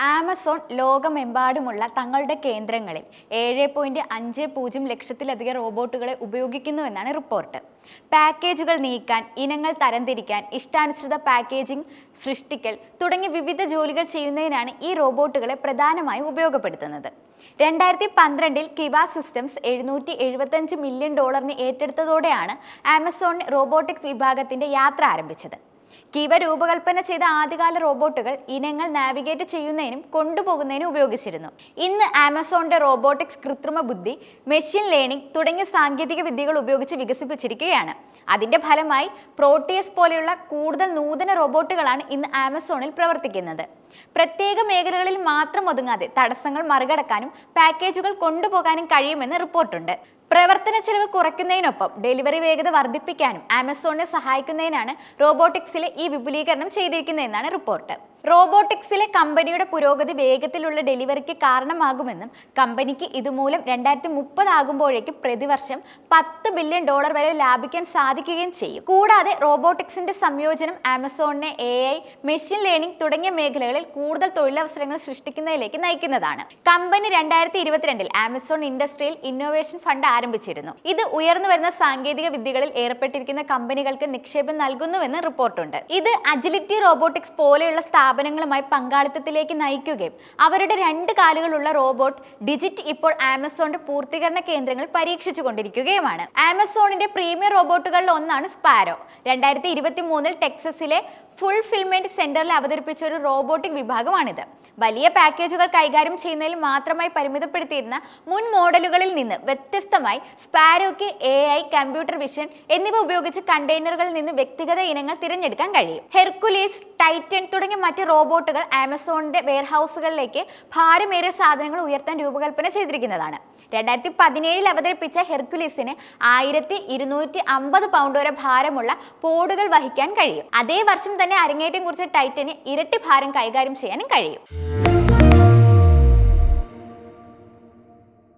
Amazon ലോകമെമ്പാടുമുള്ള തങ്ങളുടെ കേന്ദ്രങ്ങളിൽ 7.50 ലക്ഷത്തിലധികം റോബോട്ടുകളെ ഉപയോഗിക്കുന്നുവെന്നാണ് റിപ്പോർട്ട്. പാക്കേജുകൾ നീക്കാൻ, ഇനങ്ങൾ തരംതിരിക്കാൻ, ഇഷ്ടാനുസൃത പാക്കേജിംഗ് സൃഷ്ടിക്കൽ തുടങ്ങിയ വിവിധ ജോലികൾ ചെയ്യുന്നതിനാണ് ഈ റോബോട്ടുകളെ പ്രധാനമായും ഉപയോഗപ്പെടുത്തുന്നത്. 2012 കിവ സിസ്റ്റംസ് $775 മില്യൺ ഏറ്റെടുത്തതോടെയാണ് ആമസോൺ റോബോട്ടിക്സ് വിഭാഗത്തിന്റെ യാത്ര ആരംഭിച്ചത്. കിവ രൂപകൽപ്പന ചെയ്ത ആദ്യകാല റോബോട്ടുകൾ ഇനങ്ങൾ നാവിഗേറ്റ് ചെയ്യുന്നതിനും കൊണ്ടുപോകുന്നതിനും ഉപയോഗിച്ചിരുന്നു. ഇന്ന് ആമസോണിന്റെ റോബോട്ടിക്സ് കൃത്രിമ ബുദ്ധി, മെഷീൻ ലേണിംഗ് തുടങ്ങിയ സാങ്കേതിക വിദ്യകൾ ഉപയോഗിച്ച് വികസിപ്പിച്ചിരിക്കുകയാണ്. അതിന്റെ ഫലമായി പ്രോട്ടിയസ് പോലെയുള്ള കൂടുതൽ നൂതന റോബോട്ടുകളാണ് ഇന്ന് ആമസോണിൽ പ്രവർത്തിക്കുന്നത്. പ്രത്യേക മേഖലകളിൽ മാത്രം ഒതുങ്ങാതെ തടസ്സങ്ങൾ മറികടക്കാനും പാക്കേജുകൾ കൊണ്ടുപോകാനും കഴിയുമെന്ന് റിപ്പോർട്ടുണ്ട്. പ്രവർത്തന ചെലവ് കുറയ്ക്കുന്നതിനൊപ്പം ഡെലിവറി വേഗത വർദ്ധിപ്പിക്കാനും ആമസോണിനെ സഹായിക്കുന്നതിനാണ് റോബോട്ടിക്സിലെ ഈ വിപുലീകരണം ചെയ്തിരിക്കുന്നതെന്നാണ് റിപ്പോർട്ട്. റോബോട്ടിക്സിലെ കമ്പനിയുടെ പുരോഗതി വേഗത്തിലുള്ള ഡെലിവറിക്ക് കാരണമാകുമെന്നും കമ്പനിക്ക് ഇതുമൂലം 2030 ആകുമ്പോഴേക്കും പ്രതിവർഷം $10 ബില്യൺ വരെ ലാഭിക്കാൻ സാധിക്കുകയും ചെയ്യും. കൂടാതെ റോബോട്ടിക്സിന്റെ സംയോജനം ആമസോണിനെ AI, മെഷീൻ ലേണിംഗ് തുടങ്ങിയ മേഖലകളിൽ കൂടുതൽ തൊഴിലവസരങ്ങൾ സൃഷ്ടിക്കുന്നതിലേക്ക് നയിക്കുന്നതാണ്. Company 2022 Amazon industrial innovation fund ആരംഭിച്ചിരുന്നു. ഇത് ഉയർന്നു വരുന്ന സാങ്കേതിക വിദ്യകളിൽ ഏർപ്പെട്ടിരിക്കുന്ന കമ്പനികൾക്ക് നിക്ഷേപം നൽകുന്നുവെന്ന് റിപ്പോർട്ടുണ്ട്. ഇത് അജിലിറ്റി റോബോട്ടിക്സ് പോലെയുള്ള സ്ഥാപനങ്ങളുമായി പങ്കാളിത്തത്തിലേക്ക് നയിക്കുകയും അവരുടെ 2 കാലുകളുള്ള റോബോട്ട് ഡിജിറ്റ് ഇപ്പോൾ ആമസോണിന്റെ പൂർത്തീകരണ കേന്ദ്രങ്ങൾ പരീക്ഷിച്ചു കൊണ്ടിരിക്കുകയുമാണ്. ആമസോണിന്റെ പ്രീമിയർ റോബോട്ടുകളിൽ ഒന്നാണ് സ്പാരോ. 2023 ടെക്സസിലെ ഫുൾഫിൽമെന്റ് സെന്ററിൽ അവതരിപ്പിച്ച ഒരു റോബോട്ടിക് വിഭാഗമാണിത്. വലിയ പാക്കേജുകൾ കൈകാര്യം ചെയ്യുന്നതിൽ മാത്രമായി പരിമിതപ്പെടുത്തിയിരുന്ന മുൻ മോഡലുകളിൽ നിന്ന് വ്യത്യസ്തമായി സ്പാരോയ്ക്ക് AI, കമ്പ്യൂട്ടർ വിഷൻ എന്നിവ ഉപയോഗിച്ച് കണ്ടെയ്നറുകളിൽ നിന്ന് വ്യക്തിഗത ഇനങ്ങൾ തിരഞ്ഞെടുക്കാൻ കഴിയും. ഹെർക്കുലീസ്, ടൈറ്റൻ തുടങ്ങിയ മറ്റ് റോബോട്ടുകൾ ആമസോണിന്റെ വെയർഹൌസുകളിലേക്ക് ഭാരമേറിയ സാധനങ്ങൾ ഉയർത്താൻ രൂപകൽപ്പന ചെയ്തിരിക്കുന്നതാണ്. 2017 അവതരിപ്പിച്ച ഹെർക്കുലീസിന് 1250 പൗണ്ട് വരെ ഭാരമുള്ള പോഡുകൾ വഹിക്കാൻ കഴിയും. അതേ വർഷം തന്നെ അരങ്ങേറ്റം കുറിച്ച ടൈറ്റന് ഇരട്ടി ഭാരം കൈകാര്യം ചെയ്യാനും കഴിയും.